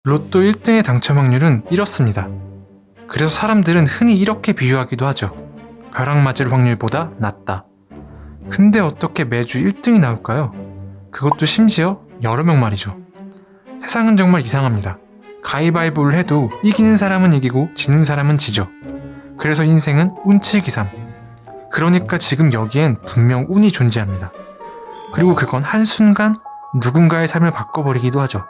로또 1등의 당첨 확률은 이렇습니다. 그래서 사람들은 흔히 이렇게 비유하기도 하죠. 벼락 맞을 확률보다 낮다. 근데 어떻게 매주 1등이 나올까요? 그것도 심지어 여러 명 말이죠. 세상은 정말 이상합니다. 가위바위보를 해도 이기는 사람은 이기고 지는 사람은 지죠. 그래서 인생은 운칠기삼. 그러니까 지금 여기엔 분명 운이 존재합니다. 그리고 그건 한순간 누군가의 삶을 바꿔버리기도 하죠.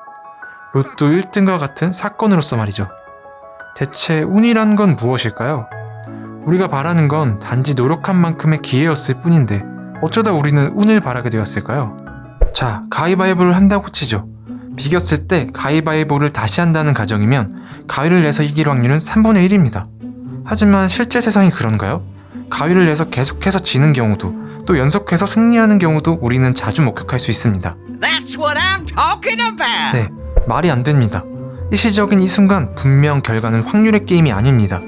로또 1등과 같은 사건으로서 말이죠. 대체 운이란 건 무엇일까요? 우리가 바라는 건 단지 노력한 만큼의 기회였을 뿐인데 어쩌다 우리는 운을 바라게 되었을까요? 자, 가위바위보를 한다고 치죠. 비겼을 때 가위바위보를 다시 한다는 가정이면 가위를 내서 이길 확률은 3분의 1입니다. 하지만 실제 세상이 그런가요? 가위를 내서 계속해서 지는 경우도 또 연속해서 승리하는 경우도 우리는 자주 목격할 수 있습니다. That's what I'm talking about. 네, 말이 안 됩니다. 일시적인 이 순간 분명 결과는 확률의 게임이 아닙니다.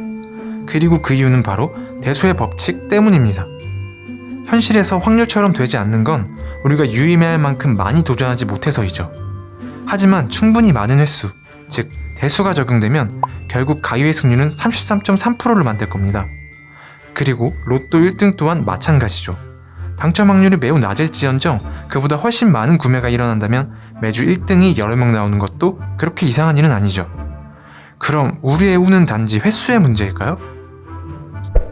그리고 그 이유는 바로 대수의 법칙 때문입니다. 현실에서 확률처럼 되지 않는 건 우리가 유의미할 만큼 많이 도전하지 못해서이죠. 하지만 충분히 많은 횟수, 즉 대수가 적용되면 결국 가위의 승률은 33.3%를 만들 겁니다. 그리고 로또 1등 또한 마찬가지죠. 당첨 확률이 매우 낮을지언정 그보다 훨씬 많은 구매가 일어난다면 매주 1등이 여러 명 나오는 것도 그렇게 이상한 일은 아니죠. 그럼 우리의 운은 단지 횟수의 문제일까요?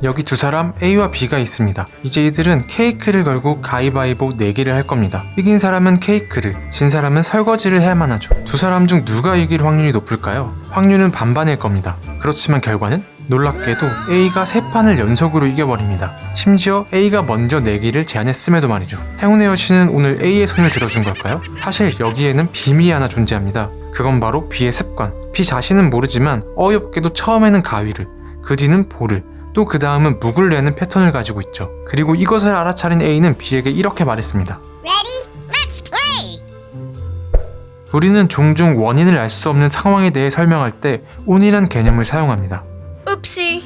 여기 두 사람 A와 B가 있습니다. 이제 이들은 케이크를 걸고 가위바위보 내기를 할 겁니다. 이긴 사람은 케이크를, 진 사람은 설거지를 해야만 하죠. 두 사람 중 누가 이길 확률이 높을까요? 확률은 반반일 겁니다. 그렇지만 결과는 놀랍게도 A가 3판을 연속으로 이겨버립니다. 심지어 A가 먼저 내기를 제안했음에도 말이죠. 행운의 여신은 오늘 A의 손을 들어준 걸까요? 사실 여기에는 비밀이 하나 존재합니다. 그건 바로 B의 습관. B 자신은 모르지만 어이없게도 처음에는 가위를, 그 뒤는 볼을, 또 그 다음은 묵을 내는 패턴을 가지고 있죠. 그리고 이것을 알아차린 A는 B에게 이렇게 말했습니다. Ready? Let's play. 우리는 종종 원인을 알 수 없는 상황에 대해 설명할 때 운이란 개념을 사용합니다. Oopsie.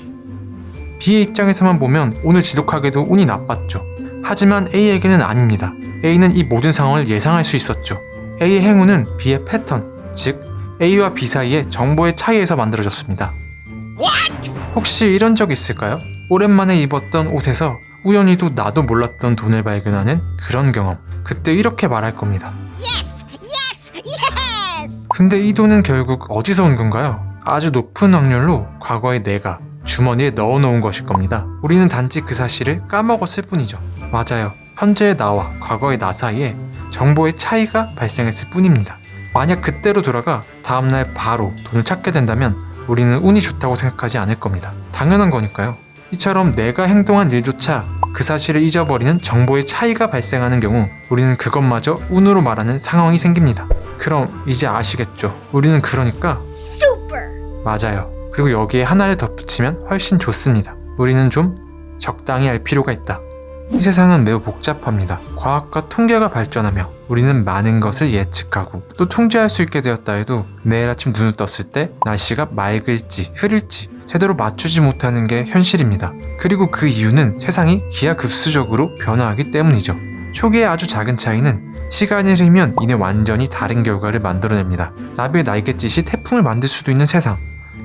B의 입장에서만 보면 오늘 지독하게도 운이 나빴죠. 하지만 A에게는 아닙니다. A는 이 모든 상황을 예상할 수 있었죠. A의 행운은 B의 패턴, 즉 A와 B 사이의 정보의 차이에서 만들어졌습니다. What? 혹시 이런 적 있을까요? 오랜만에 입었던 옷에서 우연히도 나도 몰랐던 돈을 발견하는 그런 경험. 그때 이렇게 말할 겁니다. Yes! Yes! Yes! 근데 이 돈은 결국 어디서 온 건가요? 아주 높은 확률로 과거의 내가 주머니에 넣어놓은 것일 겁니다. 우리는 단지 그 사실을 까먹었을 뿐이죠. 맞아요. 현재의 나와 과거의 나 사이에 정보의 차이가 발생했을 뿐입니다. 만약 그때로 돌아가 다음날 바로 돈을 찾게 된다면 우리는 운이 좋다고 생각하지 않을 겁니다. 당연한 거니까요. 이처럼 내가 행동한 일조차 그 사실을 잊어버리는 정보의 차이가 발생하는 경우 우리는 그것마저 운으로 말하는 상황이 생깁니다. 그럼 이제 아시겠죠? 우리는 그러니까 Super. 맞아요. 그리고 여기에 하나를 덧붙이면 훨씬 좋습니다. 우리는 좀 적당히 알 필요가 있다. 이 세상은 매우 복잡합니다. 과학과 통계가 발전하며 우리는 많은 것을 예측하고 또 통제할 수 있게 되었다 해도 내일 아침 눈을 떴을 때 날씨가 맑을지 흐릴지 제대로 맞추지 못하는 게 현실입니다. 그리고 그 이유는 세상이 기하급수적으로 변화하기 때문이죠. 초기의 아주 작은 차이는 시간이 흐르면 이내 완전히 다른 결과를 만들어냅니다. 나비의 날갯짓이 태풍을 만들 수도 있는 세상.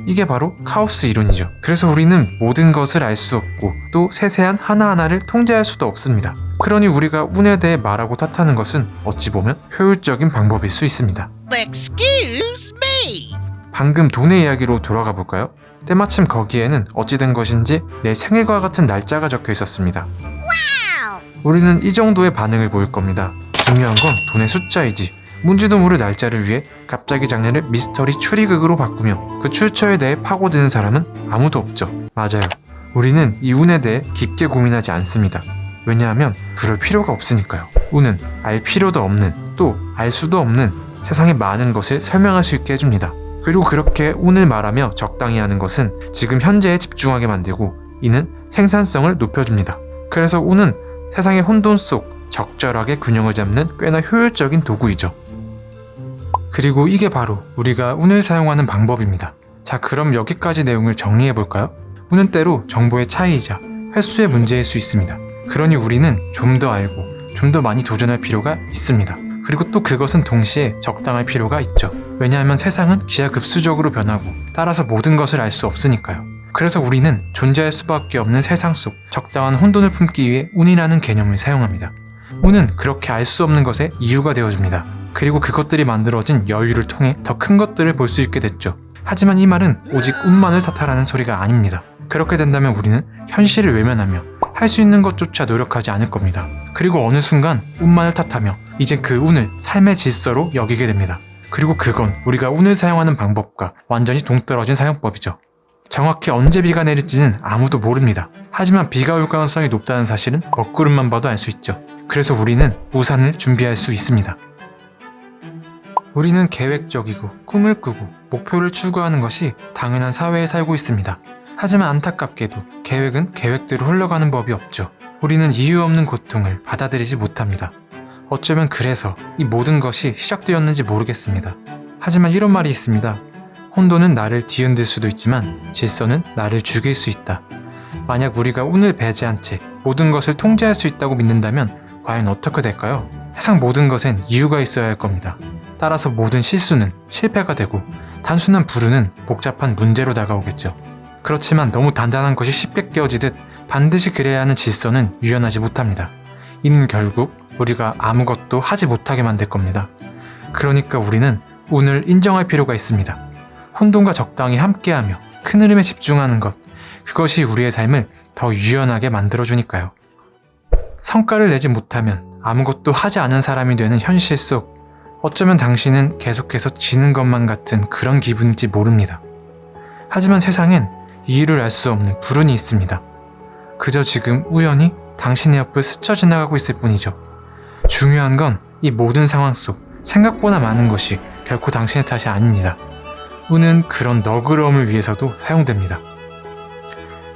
이게 바로 카오스 이론이죠. 그래서 우리는 모든 것을 알 수 없고 또 세세한 하나하나를 통제할 수도 없습니다. 그러니 우리가 운에 대해 말하고 탓하는 것은 어찌 보면 효율적인 방법일 수 있습니다. Excuse me. 방금 돈의 이야기로 돌아가 볼까요? 때마침 거기에는 어찌된 것인지 내 생일과 같은 날짜가 적혀 있었습니다. Wow. 우리는 이 정도의 반응을 보일 겁니다. 중요한 건 돈의 숫자이지 뭔지도 모를 날짜를 위해 갑자기 장르를 미스터리 추리극으로 바꾸며 그 출처에 대해 파고드는 사람은 아무도 없죠. 맞아요. 우리는 이 운에 대해 깊게 고민하지 않습니다. 왜냐하면 그럴 필요가 없으니까요. 운은 알 필요도 없는 또 알 수도 없는 세상의 많은 것을 설명할 수 있게 해줍니다. 그리고 그렇게 운을 말하며 적당히 하는 것은 지금 현재에 집중하게 만들고 이는 생산성을 높여줍니다. 그래서 운은 세상의 혼돈 속 적절하게 균형을 잡는 꽤나 효율적인 도구이죠. 그리고 이게 바로 우리가 운을 사용하는 방법입니다. 자, 그럼 여기까지 내용을 정리해볼까요? 운은 때로 정보의 차이이자 횟수의 문제일 수 있습니다. 그러니 우리는 좀 더 알고 좀 더 많이 도전할 필요가 있습니다. 그리고 또 그것은 동시에 적당할 필요가 있죠. 왜냐하면 세상은 기하급수적으로 변하고 따라서 모든 것을 알 수 없으니까요. 그래서 우리는 존재할 수밖에 없는 세상 속 적당한 혼돈을 품기 위해 운이라는 개념을 사용합니다. 운은 그렇게 알 수 없는 것의 이유가 되어줍니다. 그리고 그것들이 만들어진 여유를 통해 더 큰 것들을 볼 수 있게 됐죠. 하지만 이 말은 오직 운만을 탓하라는 소리가 아닙니다. 그렇게 된다면 우리는 현실을 외면하며 할 수 있는 것조차 노력하지 않을 겁니다. 그리고 어느 순간 운만을 탓하며 이제 그 운을 삶의 질서로 여기게 됩니다. 그리고 그건 우리가 운을 사용하는 방법과 완전히 동떨어진 사용법이죠. 정확히 언제 비가 내릴지는 아무도 모릅니다. 하지만 비가 올 가능성이 높다는 사실은 먹구름만 봐도 알 수 있죠. 그래서 우리는 우산을 준비할 수 있습니다. 우리는 계획적이고 꿈을 꾸고 목표를 추구하는 것이 당연한 사회에 살고 있습니다. 하지만 안타깝게도 계획은 계획대로 흘러가는 법이 없죠. 우리는 이유 없는 고통을 받아들이지 못합니다. 어쩌면 그래서 이 모든 것이 시작되었는지 모르겠습니다. 하지만 이런 말이 있습니다. 혼돈은 나를 뒤흔들 수도 있지만 질서는 나를 죽일 수 있다. 만약 우리가 운을 배제한 채 모든 것을 통제할 수 있다고 믿는다면 과연 어떻게 될까요? 세상 모든 것엔 이유가 있어야 할 겁니다. 따라서 모든 실수는 실패가 되고 단순한 불운은 복잡한 문제로 다가오겠죠. 그렇지만 너무 단단한 것이 쉽게 깨어지듯 반드시 그래야 하는 질서는 유연하지 못합니다. 이는 결국 우리가 아무것도 하지 못하게 만들 겁니다. 그러니까 우리는 운을 인정할 필요가 있습니다. 혼돈과 적당히 함께하며 큰 흐름에 집중하는 것, 그것이 우리의 삶을 더 유연하게 만들어주니까요. 성과를 내지 못하면 아무것도 하지 않은 사람이 되는 현실 속 어쩌면 당신은 계속해서 지는 것만 같은 그런 기분일지 모릅니다. 하지만 세상엔 이유를 알 수 없는 불운이 있습니다. 그저 지금 우연히 당신의 옆을 스쳐 지나가고 있을 뿐이죠. 중요한 건 이 모든 상황 속 생각보다 많은 것이 결코 당신의 탓이 아닙니다. 운은 그런 너그러움을 위해서도 사용됩니다.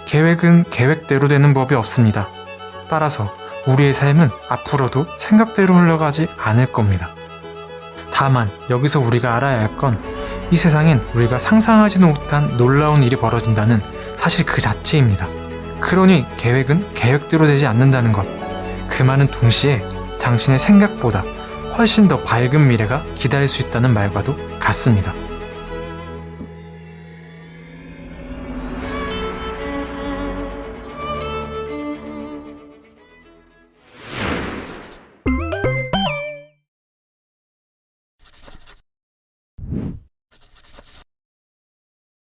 계획은 계획대로 되는 법이 없습니다. 따라서 우리의 삶은 앞으로도 생각대로 흘러가지 않을 겁니다. 다만 여기서 우리가 알아야 할 건 이 세상엔 우리가 상상하지도 못한 놀라운 일이 벌어진다는 사실 그 자체입니다. 그러니 계획은 계획대로 되지 않는다는 것, 그 말은 동시에 당신의 생각보다 훨씬 더 밝은 미래가 기다릴 수 있다는 말과도 같습니다.